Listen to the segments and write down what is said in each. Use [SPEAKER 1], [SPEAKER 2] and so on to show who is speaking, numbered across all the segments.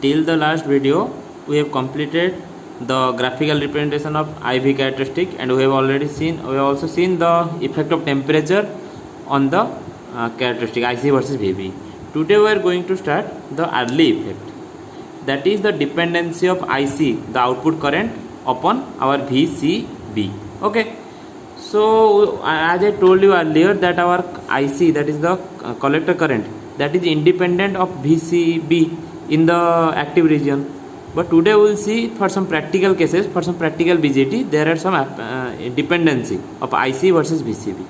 [SPEAKER 1] till the last video we have completed the graphical representation of IV characteristic, and we have also seen the effect of temperature on the characteristic IC versus VB. Today we are going to start the early effect, that is the dependency of IC, the output current, upon our VCB. Okay, so as I told you earlier that our IC, that is the collector current, that is independent of VCB in the active region. But today we will see for some practical cases, for some practical BJT, there are some dependency of IC versus VCB.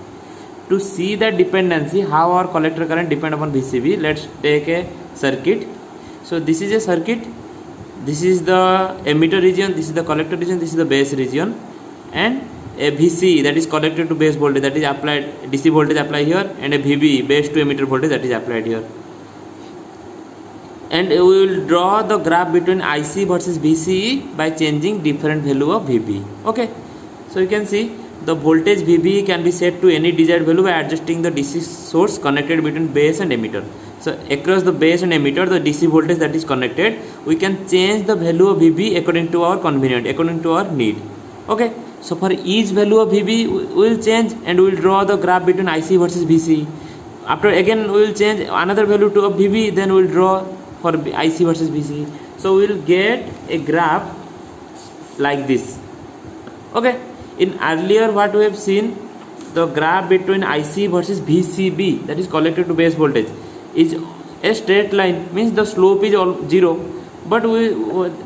[SPEAKER 1] To see that dependency, how our collector current depend upon VCB, let's take a circuit. So this is a circuit, this is the emitter region, this is the collector region, this is the base region, and a VC, that is collector to base voltage, that is applied, DC voltage applied here, and a VB, base to emitter voltage, that is applied here. And we will draw the graph between IC versus VCE by changing different value of VB. Okay, so you can see the voltage VB can be set to any desired value by adjusting the DC source connected between base and emitter. So across the base and emitter, the DC voltage that is connected, we can change the value of VB according to our convenience, according to our need. Okay, so for each value of VB we will change, and we will draw the graph between IC versus VCE. After again we will change another value to of VB, then we will draw for IC versus VCE. So we will get a graph like this. Okay, in earlier what we have seen, the graph between IC versus VCB, that is collector to base voltage, is a straight line, means the slope is all 0. But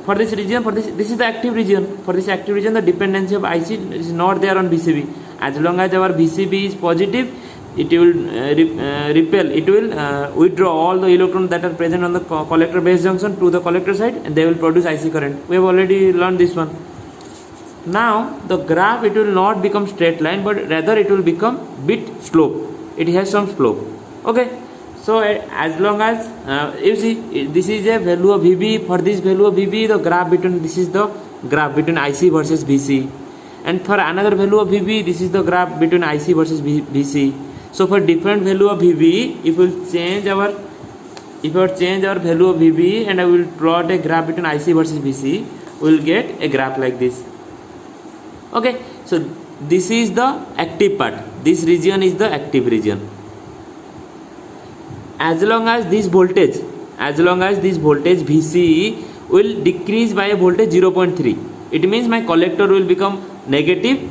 [SPEAKER 1] for this region, this is the active region. For this active region, the dependency of IC is not there on VCB. As long as our VCB is positive, it will repel, it will withdraw all the electrons that are present on the collector base junction to the collector side, and they will produce IC current. We have already learned this one. Now the graph, it will not become straight line, but rather it will become bit slope. It has some slope. Okay, so as long as you see this is a value of VB, for this value of VB, the graph between, this is the graph between IC versus VC, and for another value of VB, this is the graph between IC versus VC. So for different value of VB, if we change our value of VB, and I will plot a graph between IC versus VC, we will get a graph like this. Okay, so this is the active part, this region is the active region. As long as this voltage VCE will decrease by a voltage 0.3, it means my collector will become negative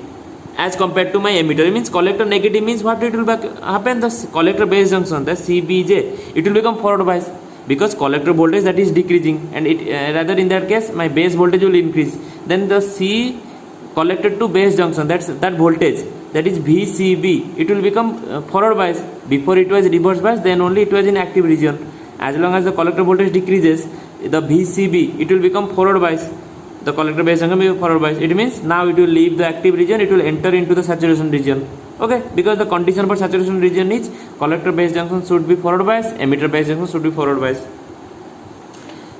[SPEAKER 1] as compared to my emitter. It means collector negative means what it will happen, the collector base junction, the CBJ, it will become forward bias, because collector voltage that is decreasing, and it rather in that case my base voltage will increase. Then the C collector to base junction, that voltage, that is VCB, it will become forward bias. Before it was reverse bias, then only it was in active region. As long as the collector voltage decreases, the VCB, it will become forward bias. The collector base junction will be forward bias. It means now it will leave the active region, it will enter into the saturation region. Okay, because the condition for saturation region is collector base junction should be forward bias, emitter base junction should be forward bias.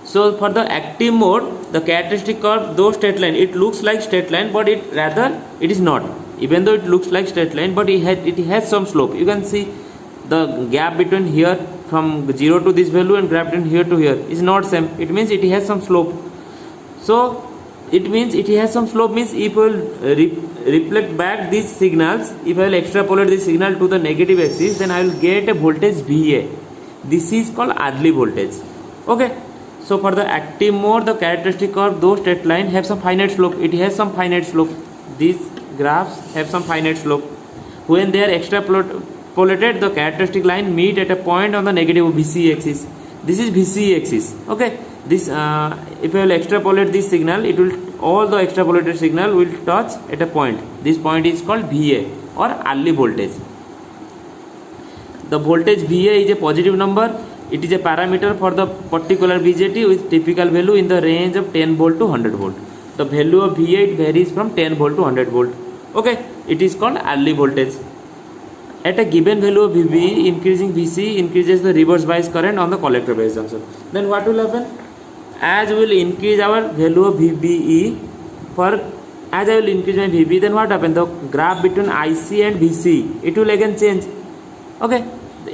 [SPEAKER 1] So for the active mode, the characteristic curve, though straight line, it looks like straight line, but it is not. Even though it looks like straight line, but it has some slope. You can see the gap between here from 0 to this value and gap between here to here is not same. It means it has some slope. So it means it has some slope means if I will reflect back these signals, if I will extrapolate this signal to the negative axis, then I will get a voltage VA. This is called early voltage. Okay, so for the active mode, the characteristic curve, though straight line, have some finite slope. It has some finite slope. These graphs have some finite slope. When they are extrapolated, the characteristic line meet at a point on the negative VC axis. This is VC axis. Okay, this if I will extrapolate this signal, it will, all the extrapolated signal will touch at a point. This point is called VA or early voltage. The voltage VA is a positive number. It is a parameter for the particular BJT with typical value in the range of 10 volt to 100 volt. The value of VA, it varies from 10 volt to 100 volt. Okay, it is called early voltage. At a given value of VB, increasing VC increases the reverse bias current on the collector base junction. Then what will happen? As we will increase our value of VBE, as I will increase my VB, then what happens? The graph between IC and VC, it will again change. Okay,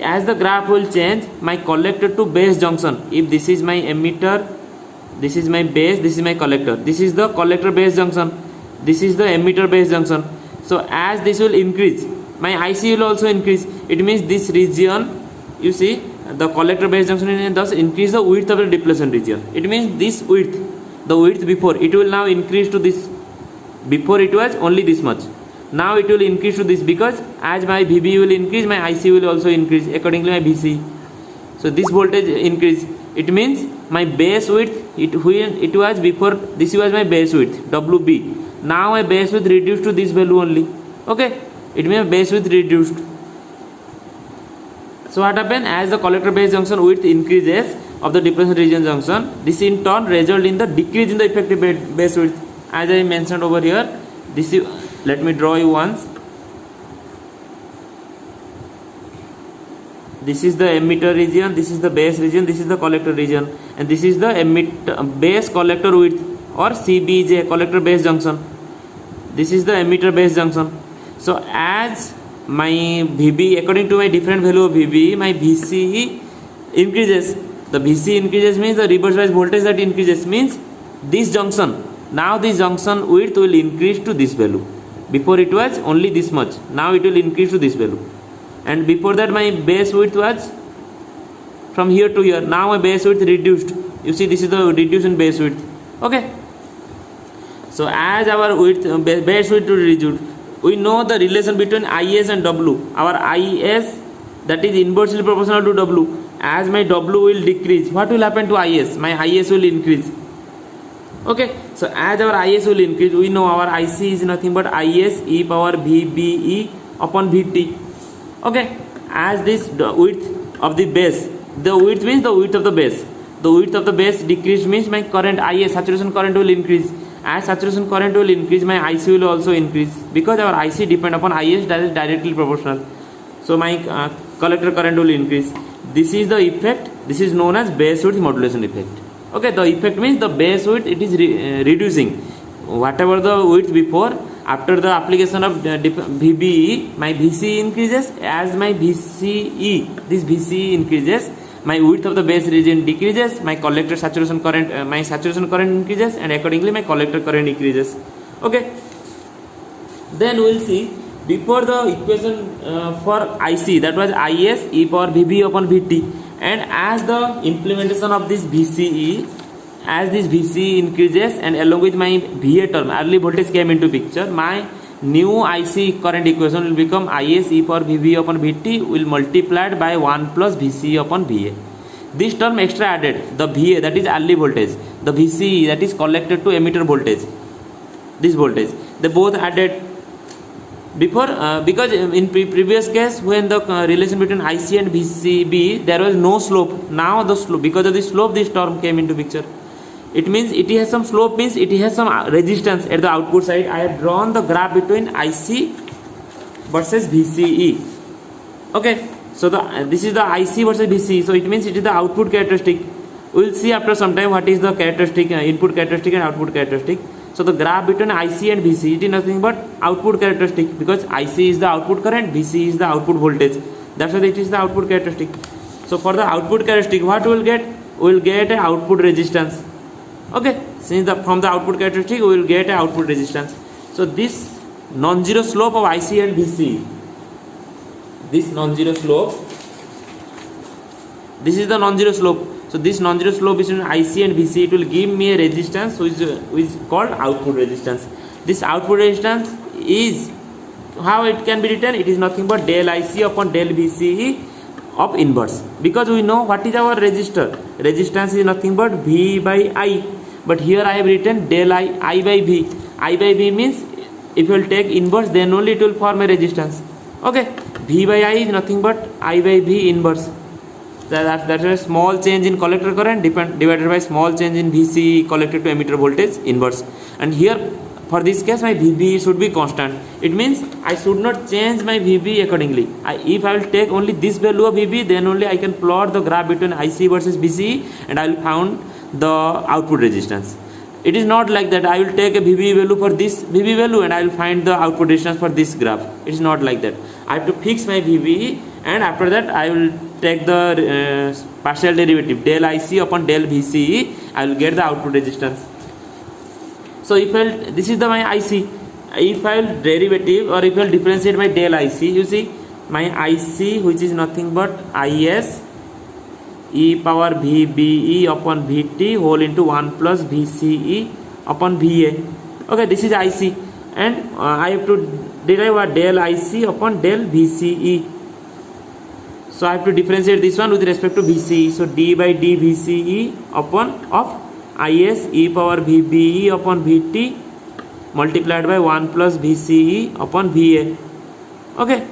[SPEAKER 1] as the graph will change, my collector to base junction, if this is my emitter this is my base, this is my collector, this is the collector base junction, this is the emitter base junction. So as this will increase, my IC will also increase. It means this region, you see, the collector base junction will thus increase the width of the depletion region. It means this width, the width before, it will now increase to this. Before it was only this much, now it will increase to this, because as my VB will increase, my IC will also increase, accordingly my VC. So this voltage increase, it means my base width, it was before, this was my base width WB, now my base width reduced to this value only. Okay, it means base width reduced. So what happens, as the collector base junction width increases of the depletion region junction, this in turn result in the decrease in the effective base width, as I mentioned over here. This is, let me draw you once. This is the emitter region, this is the base region, this is the collector region, and this is the base collector width, or CBJ, collector base junction. This is the emitter base junction. So as my VB, according to my different value of VB, my VC increases. The VC increases means the reverse bias voltage that increases, means this junction, now this junction width will increase to this value. Before it was only this much, now it will increase to this value. And before that my base width was from here to here, now my base width reduced. You see, this is the reduction in base width. Okay, so as our width, base width will reduce, we know the relation between IS and W. Our IS, that is inversely proportional to W. As my W will decrease, what will happen to IS? My IS will increase. Okay, so as our IS will increase, we know our IC is nothing but IS e power VBE upon VT. Okay, as this width of the base, the width means the width of the base, the width of the base decreased means my current IS, saturation current, will increase. As saturation current will increase, my IC will also increase, because our IC depend upon IS, that is directly proportional. So my collector current will increase. This is the effect. This is known as base width modulation effect. Okay, the effect means the base width, it is reducing. Whatever the width before, after the application of VBE, my VC increases. As my VCE, this VCE increases, my width of the base region decreases, my collector saturation current, my saturation current increases, and accordingly my collector current increases. Okay, then we will see, before the equation for IC, that was IS e power VB upon VT, and as the implementation of this VCE, as this VCE increases and along with my VA term, early voltage came into picture, my new IC current equation will become IS e power VB upon VT will multiplied by 1 plus VCE upon VA. This term extra added, the VA, that is early voltage, the VCE, that is collected to emitter voltage, this voltage, they both added. Before, because in previous case, when the relation between IC and VCB, there was no slope. Now the slope, because of the slope, this term came into picture. It means it has some slope, means it has some resistance at the output side. I have drawn the graph between IC versus VCE. Okay, so this is the IC versus VCE. So it means it is the output characteristic. We will see after some time what is the characteristic, input characteristic and output characteristic. So the graph between IC and VC, it is nothing but output characteristic, because IC is the output current, VC is the output voltage. That's why it is the output characteristic. So for the output characteristic, what we will get? We will get an output resistance. Okay, since from the output characteristic, we will get an output resistance. So this non-zero slope of IC and VC, this non-zero slope, this is the non-zero slope. So this non-zero slope between IC and VC, it will give me a resistance which is called output resistance. This output resistance is, how it can be written? It is nothing but del IC upon del VCE of inverse, because we know what is our resistor. Resistance is nothing but V by I, but here I have written del I by V. I by V means if you will take inverse, then only it will form a resistance. Okay, V by I is nothing but I by V inverse. That is a small change in collector current divided by small change in VC collected to emitter voltage inverse. And here for this case, my VB should be constant. It means I should not change my VB accordingly. If I will take only this value of VB, then only I can plot the graph between IC versus VC, and I will find the output resistance. It is not like that I will take a VB value for this VB value and I will find the output resistance for this graph. It is not like that. I have to fix my VB, and after that I will take the partial derivative del IC upon del VCE, I will get the output resistance. So if this is the my IC, if I will derivative or if I will differentiate by del IC, you see my IC which is nothing but IS e power VBE upon VT whole into 1 plus VCE upon VA. Okay, this is IC, and I have to derive a del IC upon del VCE. So I have to differentiate this one with respect to VCE. So d by d VCE upon of IS e power VBE upon VT multiplied by 1 plus VCE upon VA. Okay,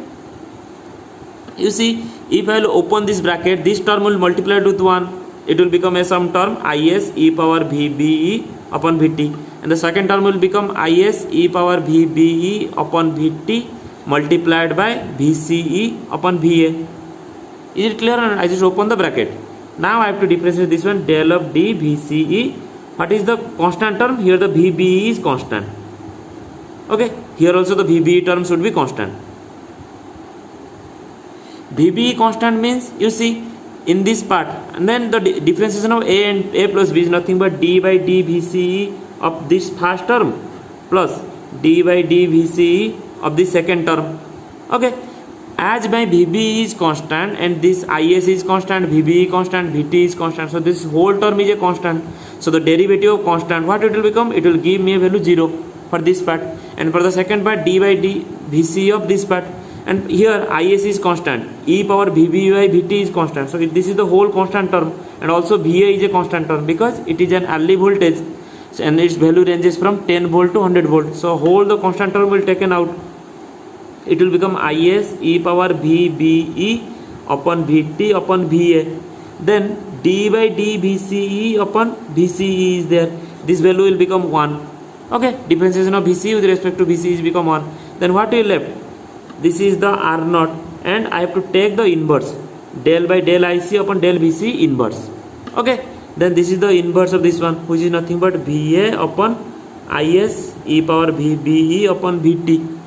[SPEAKER 1] you see, if I will open this bracket, this term will multiply with 1, it will become a sum term IS e power VBE upon VT, and the second term will become IS e power VBE upon VT multiplied by VCE upon VA. Is it clear? I just open the bracket. Now I have to differentiate this one, del of d VCE. What is the constant term? Here the VBE is constant. Okay, here also the VBE term should be constant. VBE constant means, you see, in this part, and then the differentiation of A and A plus B is nothing but d by d VCE of this first term plus d by d VCE of the second term. Okay, as my VBE is constant and this IS is constant, VBE constant, VT is constant, so this whole term is a constant. So the derivative of constant, what it will become? It will give me a value 0 for this part, and for the second part d by d VCE of this part. And here IS is constant, e power VBE by VT is constant, so this is the whole constant term, and also VA is a constant term because it is an early voltage and its value ranges from 10 volt to 100 volt. So whole the constant term will taken out. It will become IS e power VBE upon VT upon VA. Then d by d VCE upon VCE is there. This value will become 1. Okay, differentiation of VCE with respect to VCE is become 1. Then what will left? This is the R naught, and I have to take the inverse, del by del IC upon del VC inverse. Okay, then this is the inverse of this one, which is nothing but VA upon IS e power VBE upon VT.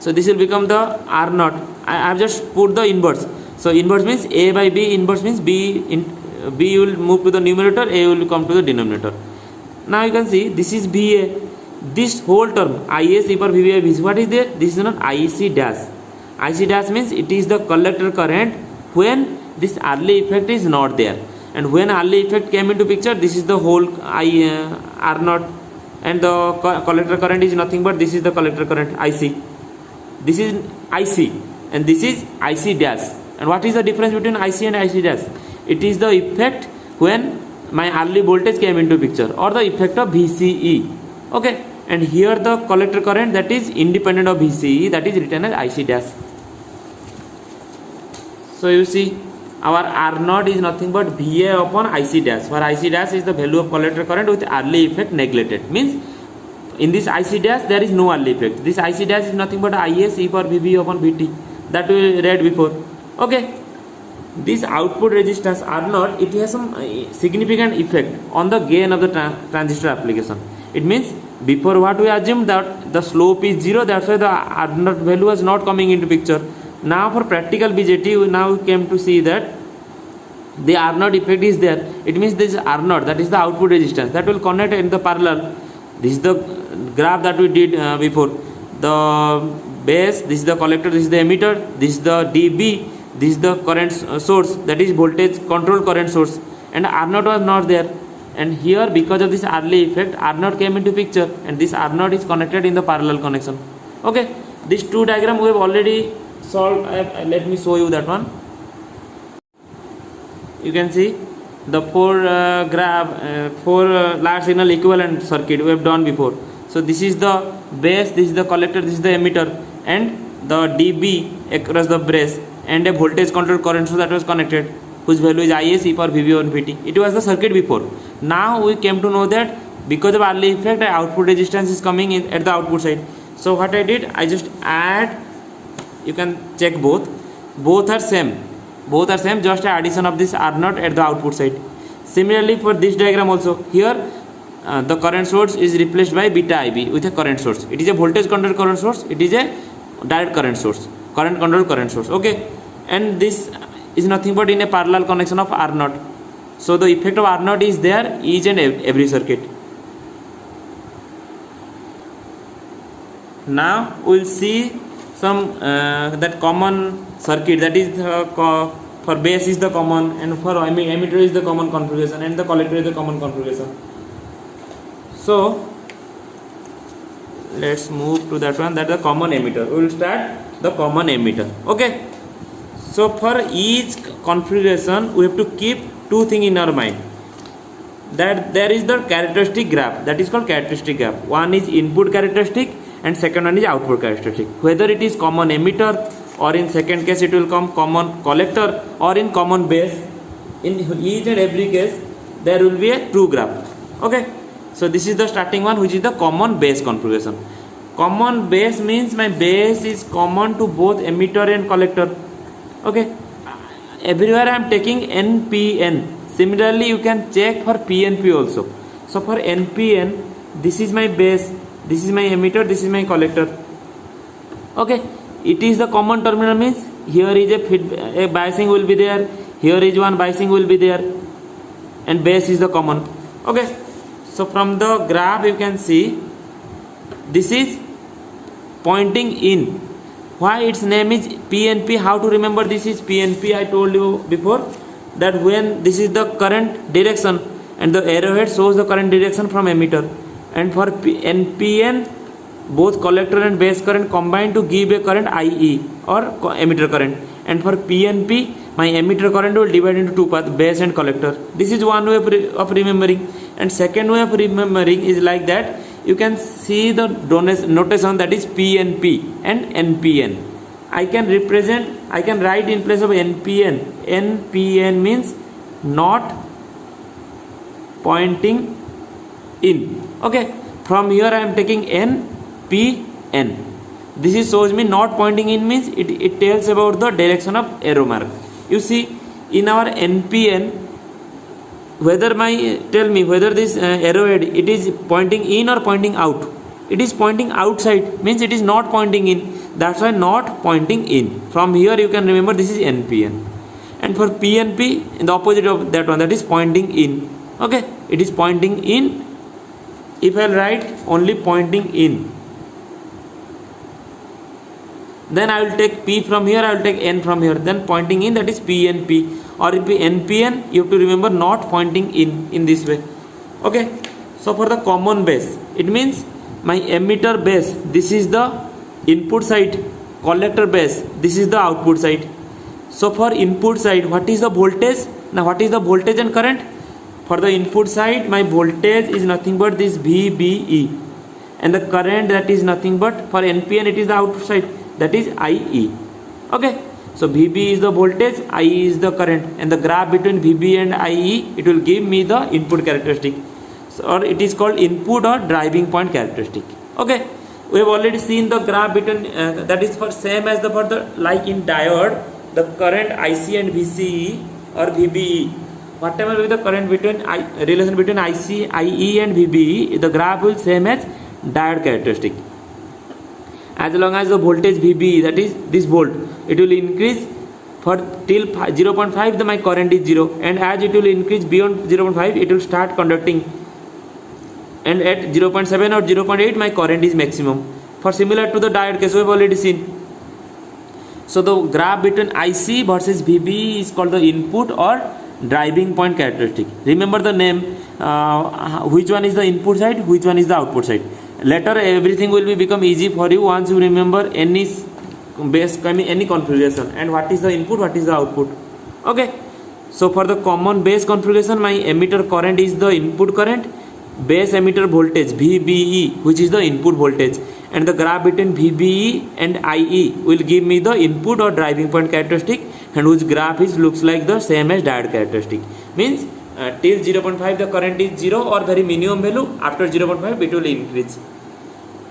[SPEAKER 1] So this will become the R naught. I have just put the inverse. So inverse means A by B, inverse means B will move to the numerator, A will come to the denominator. Now you can see this is VA. This whole term IS e power VBE by VC, what is there? This is not IC dash. IC dash means it is the collector current when this early effect is not there, and when early effect came into picture, this is the whole R naught, and the collector current is nothing but this is the collector current IC. This is IC and this is IC dash. And what is the difference between IC and IC dash? It is the effect when my early voltage came into picture, or the effect of VCE. Okay, and here the collector current that is independent of VCE, that is written as IC dash. So you see our R naught is nothing but VA upon IC dash, where IC dash is the value of collector current with early effect neglected. Means in this IC dash there is no early effect. This IC dash is nothing but IS e power VBE upon VT, that we read before. Okay, this output resistance R naught, it has some significant effect on the gain of the transistor application. It means before what we assumed that the slope is 0, that's why the R naught value was not coming into picture. Now for practical BJT, we now came to see that the R naught effect is there. It means this R naught, that is the output resistance, that will connect in the parallel. This is the graph that we did before. The base, this is the collector, this is the emitter, this is the dB, this is the current source, that is voltage control current source, and R naught was not there. And here because of this early effect, R naught came into picture, and this R naught is connected in the parallel connection. Okay, these two diagram we have already solved. Let me show you that one. You can see the four large signal equivalent circuit we have done before. So this is the base, this is the collector, this is the emitter, and the dB across the base, and a voltage control current source that was connected, whose value is IS e power VBE on VT. It was the circuit before. Now we came to know that because of early effect, output resistance is coming in at the output side. So what I did, I just add, you can check both are same, just addition of this R naught at the output side. Similarly for this diagram also, here the current source is replaced by beta IB with a current source. It is a voltage controlled current source, it is a direct current source, current controlled current source. Okay, and this is nothing but in a parallel connection of R naught. So the effect of R naught is there each and every circuit. Now we will see some that common circuit, that is for base is the common, and for emitter is the common configuration, and the collector is the common configuration. So let's move to that one, that is the common emitter. We will start the common emitter. Okay, so for each configuration we have to keep two things in our mind, that there is the characteristic graph, that is called characteristic graph. One is input characteristic and second one is output characteristic. Whether it is common emitter, or in second case it will come common collector, or in common base, in each and every case there will be a true graph. Okay, so this is the starting one, which is the common base configuration. Common base means my base is common to both emitter and collector. Okay, everywhere I am taking NPN. Similarly you can check for PNP also. So for NPN, this is my base, this is my emitter, this is my collector. Okay, it is the common terminal, means here is a biasing will be there, here is one biasing will be there, and base is the common. Okay, so from the graph you can see this is pointing in. Why its name is PNP? How to remember this is PNP? I told you before that when this is the current direction and the arrowhead shows the current direction from emitter, and for NPN both collector and base current combine to give a current IE or emitter current, and for PNP my emitter current will divide into two paths, base and collector. This is one way of remembering. And second way of remembering is like that, you can see the notation, that is PNP and NPN. I can write in place of NPN. NPN means not pointing in. Okay, from here I am taking NPN. This is shows me not pointing in, means it tells about the direction of arrow mark. You see in our NPN, whether tell me whether this arrowhead it is pointing in or pointing out. It is pointing outside, means it is not pointing in. That's why not pointing in. From here you can remember this is NPN. And for PNP, in the opposite of that one, that is pointing in. Okay, it is pointing in. If I write only pointing in, then I will take P from here, I will take N from here, then pointing in, that is PNP. Or if NPN, you have to remember not pointing in this way. Okay, so for the common base, it means my emitter base, this is the input side, collector base, this is the output side. So for input side, what is the voltage? Now what is the voltage and current? For the input side, my voltage is nothing but this VBE, and the current, that is nothing but, for NPN it is the output side, that is IE. Okay, so VB is the voltage, IE is the current, and the graph between VB and IE, it will give me the input characteristic, so, or it is called input or driving point characteristic. Okay, we have already seen the graph between that is for same as for the like in diode, the current IC and VCE or VBE. Whatever will be the current between relation between IC, IE and VBE, the graph will same as diode characteristic. As long as the voltage VBE, that is this volt, it will increase for till 0.5, my current is 0, and as it will increase beyond 0.5, it will start conducting, and at 0.7 or 0.8 my current is maximum. For similar to the diode case we have already seen. So the graph between IC versus VBE is called the input or driving point characteristic. Remember the name, which one is the input side, which one is the output side. Later everything will become easy for you once you remember any base, any configuration, and what is the input, what is the output. Okay, so for the common base configuration, my emitter current is the input current, base emitter voltage VBE, which is the input voltage, and the graph between VBE and IE will give me the input or driving point characteristic, and whose graph looks like the same as diode characteristic. Means till 0.5 the current is 0 or very minimum value, after 0.5 it will increase.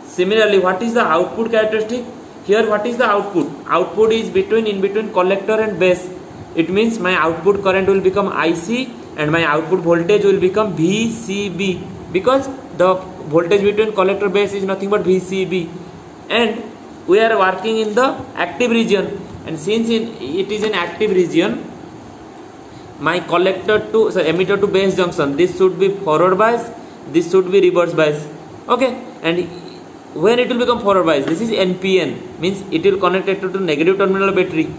[SPEAKER 1] Similarly, what is the output characteristic? Here what is the output? Output is in between collector and base. It means my output current will become IC and my output voltage will become VCB, because the voltage between collector base is nothing but VCB, and we are working in the active region, and since it is an active region, my collector to emitter to base junction, this should be forward bias, this should be reverse bias. Okay, and when it will become forward bias, this is NPN, means it will connected to negative terminal of battery,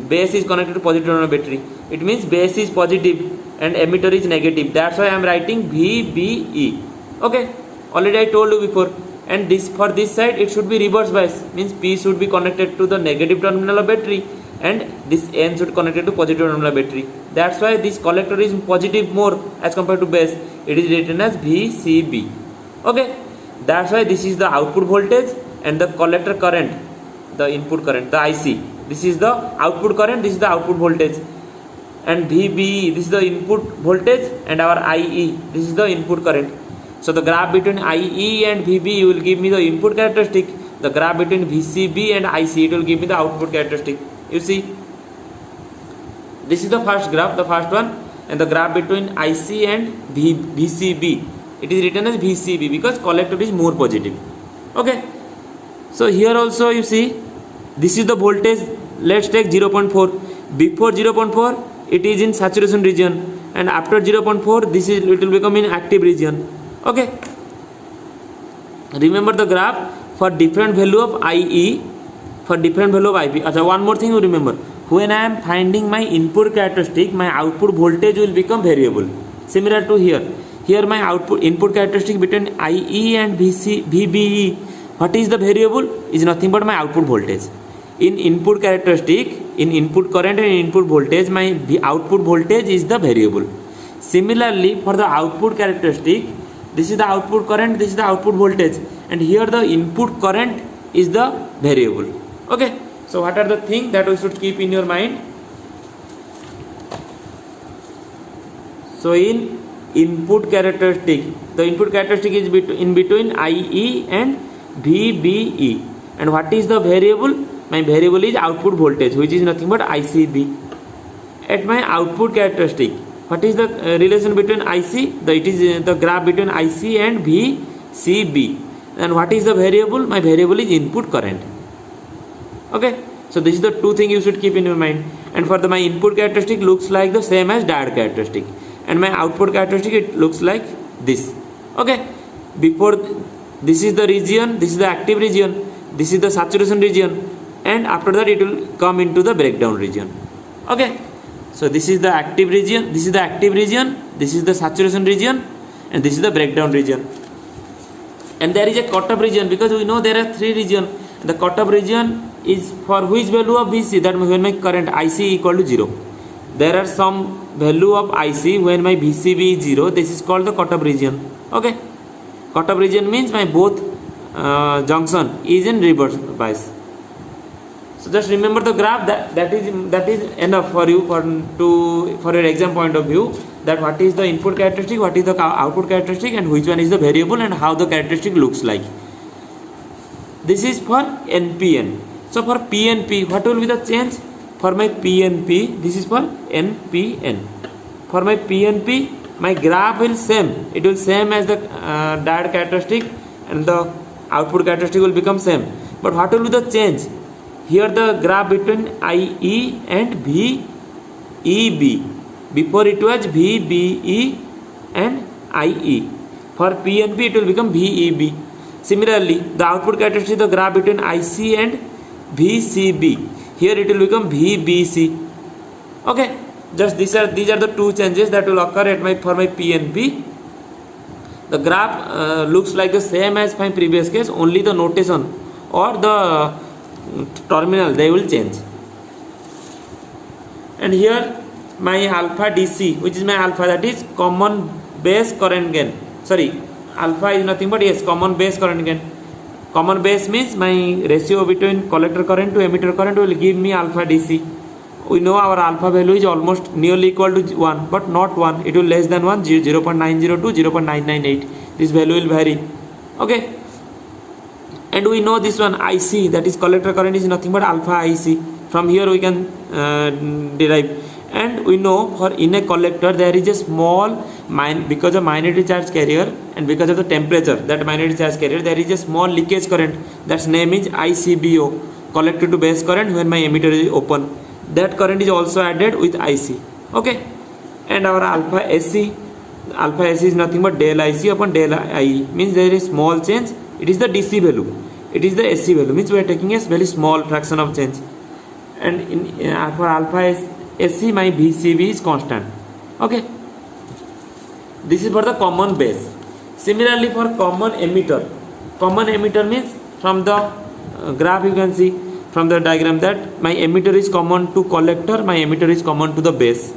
[SPEAKER 1] base is connected to positive terminal of battery. It means base is positive and emitter is negative. That's why I am writing VBE. Okay, already I told you before. And this, for this side it should be reverse bias, means P should be connected to the negative terminal of battery and this N should connected to positive terminal of battery. That's why this collector is positive more as compared to base. It is written as VCB. Okay, that's why this is the output voltage and the collector current, the input current, the IC. This is the output current, this is the output voltage, and VBE, this is the input voltage, and our IE, this is the input current. So the graph between IE and VBE will give me the input characteristic. The graph between VCB and IC, it will give me the output characteristic. You see, this is the first graph, the first one, and the graph between IC and VCB, it is written as VCB because collector is more positive. Okay, so here also you see, this is the voltage. Let's take 0.4. Before 0.4 it is in saturation region, and after 0.4 this is, it will become in active region. Okay, remember the graph for different value of IE, for different value of IP. Achha, one more thing you remember, when I am finding my input characteristic, my output voltage will become variable. Similar to here my output input characteristic between IE and VBE, what is the variable? Is nothing but my output voltage. In input characteristic, in input current and input voltage, my output voltage is the variable. Similarly, for the output characteristic, this is the output current, this is the output voltage, and here the input current is the variable. Okay, so what are the things that we should keep in your mind? So in input characteristic, the input characteristic is in between IE and VBE, and what is the variable? My variable is output voltage, which is nothing but ICB. At my output characteristic, what is the relation between IC? It is the graph between IC and VCB. And what is the variable? My variable is input current. Okay, so this is the two things you should keep in your mind. And for my input characteristic looks like the same as diode characteristic, and my output characteristic, it looks like this. Okay, before this is the region, this is the active region, this is the saturation region, and after that it will come into the breakdown region. Okay, so this is the active region, this is the active region, this is the saturation region, and this is the breakdown region. And there is a cutoff region, because we know there are three regions. The cutoff region is for which value of VC, that when my current IC equal to 0. There are some value of IC when my VCB is 0, this is called the cutoff region. Okay, cutoff region means my both junction is in reverse bias. So just remember the graph, that is enough for you for your exam point of view, that what is the input characteristic, what is the output characteristic, and which one is the variable, and how the characteristic looks like. This is for NPN. So for PNP, what will be the change? For my PNP, this is for NPN. For my PNP, my graph will same. It will same as the diode characteristic, and the output characteristic will become same. But what will be the change? Here the graph between IE and VEB. Before it was VBE and IE. For PNP it will become VEB. Similarly, the output characteristic, the graph between IC and VCB. Here it will become VBC. Okay, just these are the two changes that will occur at for my PNP. The graph looks like the same as my previous case, only the notation or the terminal they will change. And here my alpha DC, which is my alpha, that is common base current gain. Sorry, alpha is nothing but common base current gain. Common base means my ratio between collector current to emitter current will give me alpha DC. We know our alpha value is almost nearly equal to 1, but not 1. It will less than 1, 0.902, 0.998. This value will vary. Okay. And we know this one IC, that is collector current, is nothing but alpha IC. From here we can derive. And we know for in a collector there is a small because of minority charge carrier and because of the temperature, that minority charge carrier, there is a small leakage current. That's name is ICBO, collector to base current when my emitter is open. That current is also added with IC. Okay, and our alpha SC is nothing but del IC upon del IE, means there is small change. It is the DC value, it is the SC value, means we are taking a very small fraction of change. And for alpha SC my VCB is constant. Okay, this is for the common base. Similarly for common emitter means from the graph you can see from the diagram that my emitter is common to collector, my emitter is common to the base.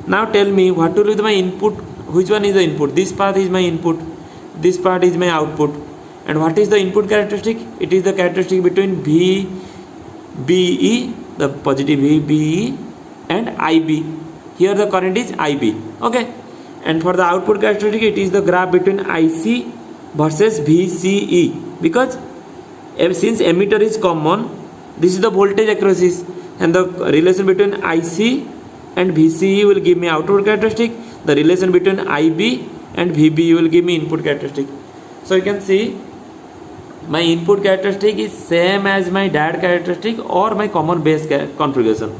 [SPEAKER 1] Now tell me what will be my input, which one is the input? This part is my input, this part is my output. And what is the input characteristic? It is the characteristic between VBE, the positive VBE, and IB. Here the current is IB. Okay, and for the output characteristic it is the graph between IC versus VCE, because since emitter is common, this is the voltage across this, and the relation between IC and VCE will give me output characteristic. The relation between IB and VBE will give me input characteristic. So you can see my input characteristic is same as my diode characteristic or my common base configuration.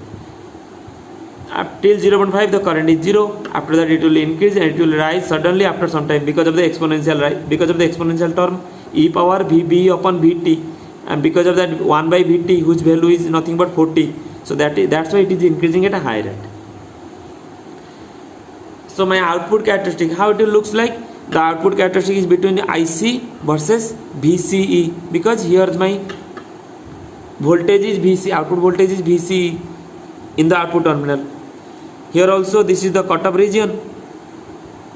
[SPEAKER 1] Up till 0.5 the current is 0. After that it will increase and it will rise suddenly after some time because of the exponential rise, because of the exponential term e power VBE upon VT, and because of that 1 by VT whose value is nothing but 40. So that's why it is increasing at a high rate. So my output characteristic, how it looks like? The output characteristic is between IC versus VCE, because here my voltage is VC, output voltage is VCE in the output terminal. Here also this is the cutoff region.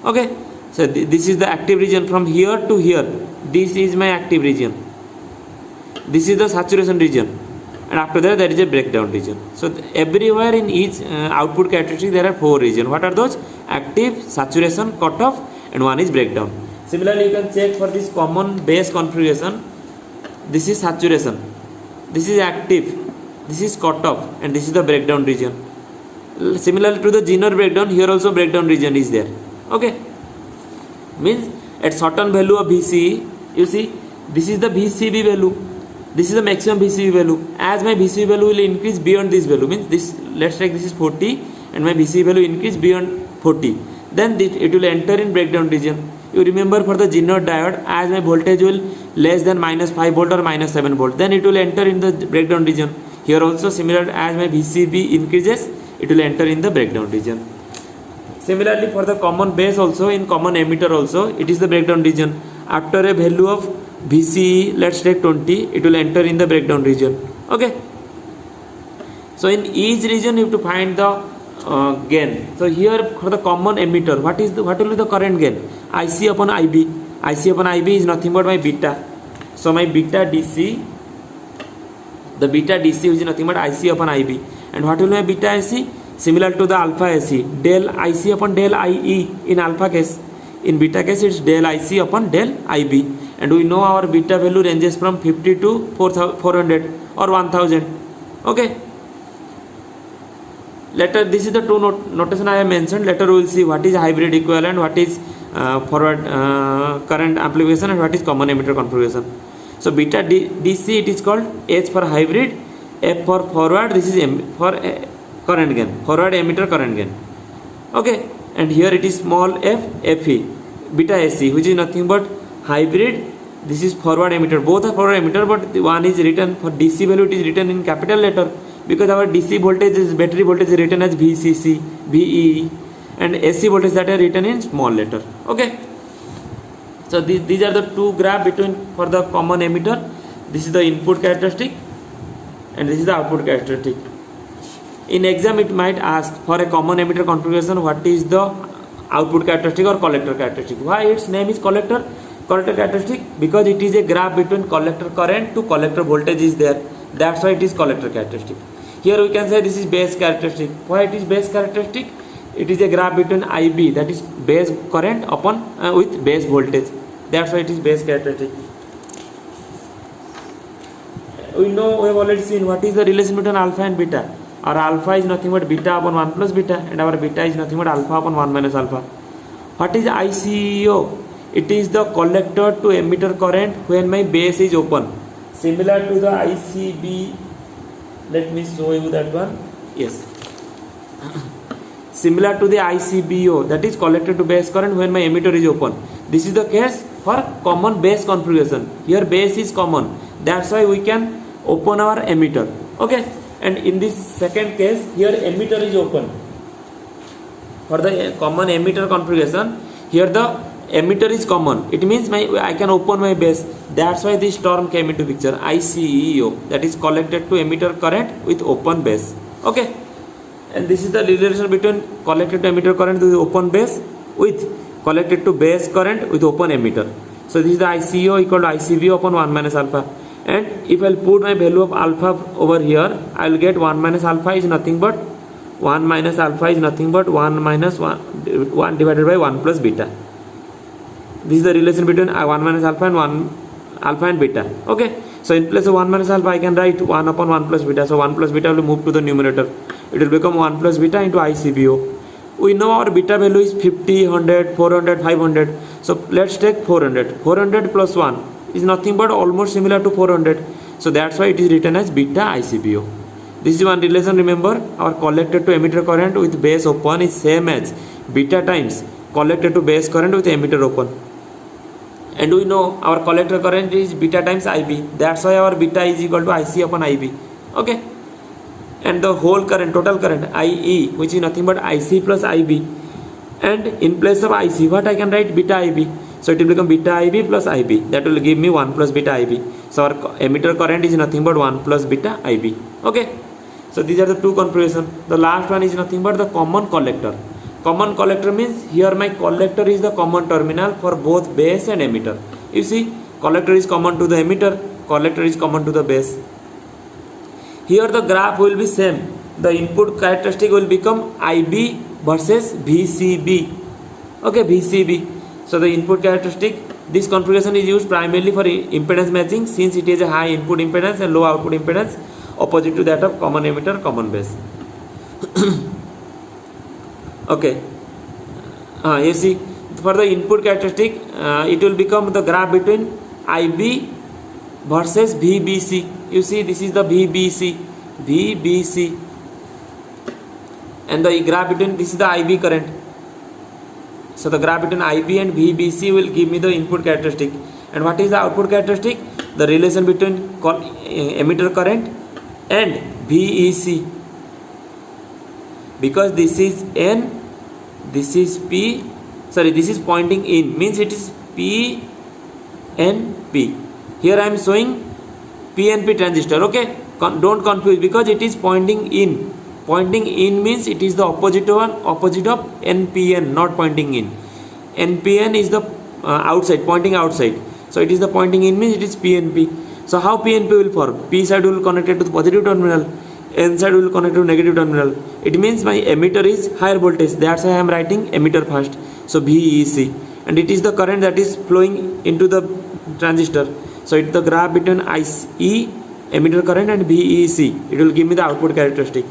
[SPEAKER 1] Okay, so this is the active region from here to here. This is my active region, this is the saturation region, and after that there is a breakdown region. So everywhere in each output characteristic there are 4 regions. What are those? Active, saturation, cutoff, and one is breakdown. Similarly you can check for this common base configuration. This is saturation, this is active, this is cutoff, and this is the breakdown region. Similarly to the Zener breakdown, here also breakdown region is there. Okay, means at certain value of VCE, you see this is the VCB value, this is the maximum VCB value. As my VCB value will increase beyond this value, means this, let's take this is 40 and my VCB value increase beyond 40, then it will enter in breakdown region. You remember for the Zener diode, as my voltage will less than -5 volt or -7 volt, then it will enter in the breakdown region. Here also similar, as my VCB increases, it will enter in the breakdown region. Similarly for the common base also, in common emitter also, it is the breakdown region. After a value of VCE, let's take 20, it will enter in the breakdown region. Okay, so in each region you have to find the gain. So here for the common emitter, what will be the current gain? IC upon IB. IC upon IB is nothing but my beta. So my beta DC, the beta DC is nothing but IC upon IB. And what will be my beta IC? Similar to the alpha IC, del IC upon del IE in alpha case. In beta case it's del IC upon del IB. And we know our beta value ranges from 50 to 400 or 1000. Okay, later this is the two notation I have mentioned. Later we will see what is hybrid equivalent, what is forward current amplification, and what is common emitter configuration. So beta DC, it is called H for hybrid, F for forward, this is M for current gain, forward emitter current gain. Okay, and here it is small f, Fe, beta SC, which is nothing but hybrid. This is forward emitter, both are forward emitter, but one is written for DC value, it is written in capital letter, because our DC voltage is, battery voltage is written as VCC, VE, and AC voltage that are written in small letter. Okay, so these are the two graph between for the common emitter. This is the input characteristic and this is the output characteristic. In exam it might ask for a common emitter configuration, what is the output characteristic or collector characteristic. Why its name is collector characteristic? Because it is a graph between collector current to collector voltage is there, that's why it is collector characteristic. Here we can say this is base characteristic. Why it is base characteristic? It is a graph between IB, that is base current upon with base voltage, that's why it is base characteristic. We know, we have already seen what is the relation between alpha and beta. Our alpha is nothing but beta upon 1 plus beta, and our beta is nothing but alpha upon 1 minus alpha. What is ICO? It is the collector to emitter current when my base is open. Similar to the ICB, let me show you that one. Yes, similar to the ICBO, that is collector to base current when my emitter is open. This is the case for common base configuration. Here base is common, that's why we can open our emitter. Okay, and in this second case, here emitter is open. For the common emitter configuration, here the emitter is common. It means I can open my base. That's why this term came into picture, ICEO, that is collected to emitter current with open base. Okay, and this is the relation between collected to emitter current with open base with collected to base current with open emitter. So this is the ICEO equal to ICBO upon 1 minus alpha. And if I'll put my value of alpha over here, I'll get 1 minus alpha is nothing but 1 minus alpha is nothing but 1 minus 1 divided by 1 plus beta. This is the relation between 1 minus alpha and 1 alpha and beta. Okay, so in place of 1 minus alpha, I can write 1 upon 1 plus beta. So 1 plus beta will move to the numerator. It will become 1 plus beta into ICBO. We know our beta value is 50, 100, 400, 500. So let's take 400. 400 plus 1 is nothing but almost similar to 400. So that's why it is written as beta ICBO. This is one relation. Remember, our collected to emitter current with base open is same as beta times collected to base current with emitter open. And we know our collector current is beta times IB. That's why our beta is equal to IC upon IB. Okay. And the whole current, total current, IE, which is nothing but IC plus IB. And in place of IC, what I can write? Beta IB. So it will become beta IB plus IB. That will give me 1 plus beta IB. So our emitter current is nothing but 1 plus beta IB. Okay. So these are the two configurations. The last one is nothing but the common collector. Common collector means here my collector is the common terminal for both base and emitter. You see, collector is common to the emitter, collector is common to the base. Here the graph will be same. The input characteristic will become IB versus VCB. Okay, VCB. So the input characteristic, this configuration is used primarily for impedance matching, since it is a high input impedance and low output impedance opposite to that of common emitter, common base. Okay, you see, for the input characteristic, it will become the graph between IB versus VBC. You see, this is the VBC, and the graph between, this is the IB current. So the graph between IB and VBC will give me the input characteristic. And what is the output characteristic? The relation between emitter current and VEC. Because this is N, this is P, sorry, this is pointing in, means it is P N P. Here I am showing PNP transistor. Okay, don't confuse, because it is pointing in. Pointing in means it is the opposite of NPN, not pointing in. NPN is the outside, pointing outside. So it is the pointing in means it is PNP. So how PNP will form? P side will connect to the positive terminal, N side will connect to negative terminal. It means my emitter is higher voltage. That's why I am writing emitter first. So VEC, and it is the current that is flowing into the transistor. So it's the graph between IE, emitter current, and VEC. It will give me the output characteristic.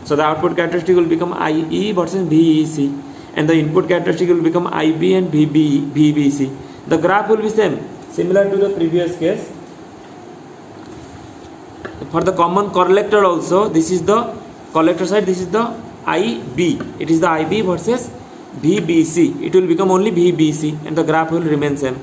[SPEAKER 1] So the output characteristic will become IE versus VEC, and the input characteristic will become IB and VBC. The graph will be similar to the previous case. For the common collector also, this is the collector side, this is the IB. It is the IB versus VBC. It will become only VBC, and the graph will remain same.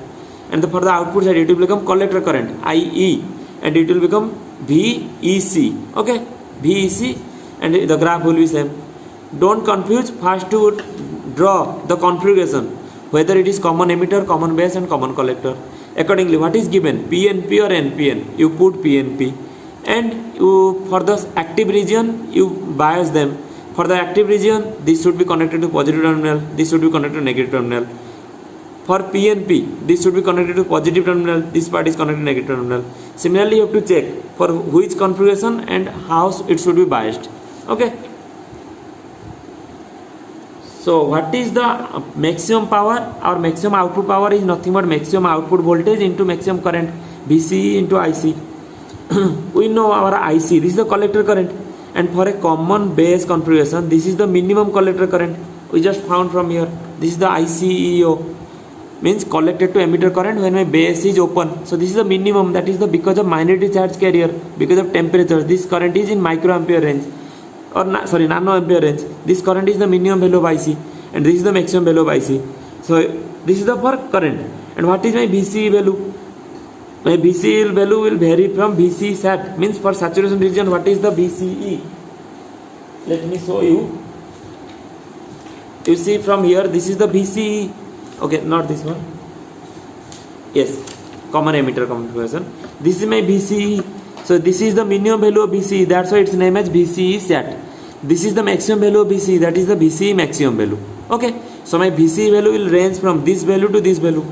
[SPEAKER 1] And for the output side, it will become collector current, IE, and it will become VEC. Okay, VEC, and the graph will be same. Don't confuse. First to draw the configuration, whether it is common emitter, common base, and common collector. Accordingly, what is given, PNP or NPN, you put PNP, and you, for the active region, you bias them. For the active region, this should be connected to positive terminal, this should be connected to negative terminal. For PNP, this should be connected to positive terminal, this part is connected to negative terminal. Similarly, you have to check for which configuration and how it should be biased. Okay. So what is the maximum power? Our maximum output power is nothing but maximum output voltage into maximum current, VCE into IC. We know our IC, this is the collector current, and for a common base configuration, this is the minimum collector current we just found from here. This is the ICEO, means collected to emitter current when my base is open. So this is the minimum, that is the because of minority charge carrier, because of temperature, this current is in microampere range. or sorry, nano ampere range. This current is the minimum value of IC and this is the maximum value of IC. So this is the for current. And what is my VCE value? My VCE value will vary from VCE sat, means for saturation region what is the VCE? Let me show you. You see from here, this is the VCE. Okay, not this one. Yes, common emitter configuration. This is my VCE. So this is the minimum value of VCE. That's why it's named as VCE sat. This is the maximum value of VCE. That is the VCE maximum value. Okay. So my VCE value will range from this value to this value.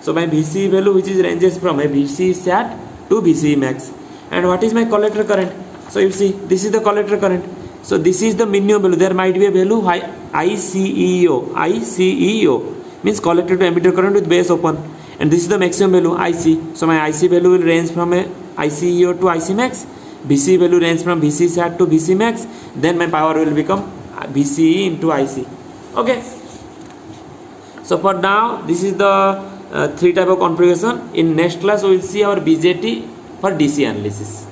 [SPEAKER 1] So my VCE value which is ranges from a VCE sat to VCE max. And what is my collector current? So you see, this is the collector current. So this is the minimum value. There might be a value ICEO. ICEO means collector to emitter current with base open. And this is the maximum value IC. So my IC value will range from a ICEO to IC max. VCE value range from VCE sat to VCE max. Then my power will become VCE into IC. Okay. So for now, this is the three type of configuration. In next class, we will see our BJT for DC analysis.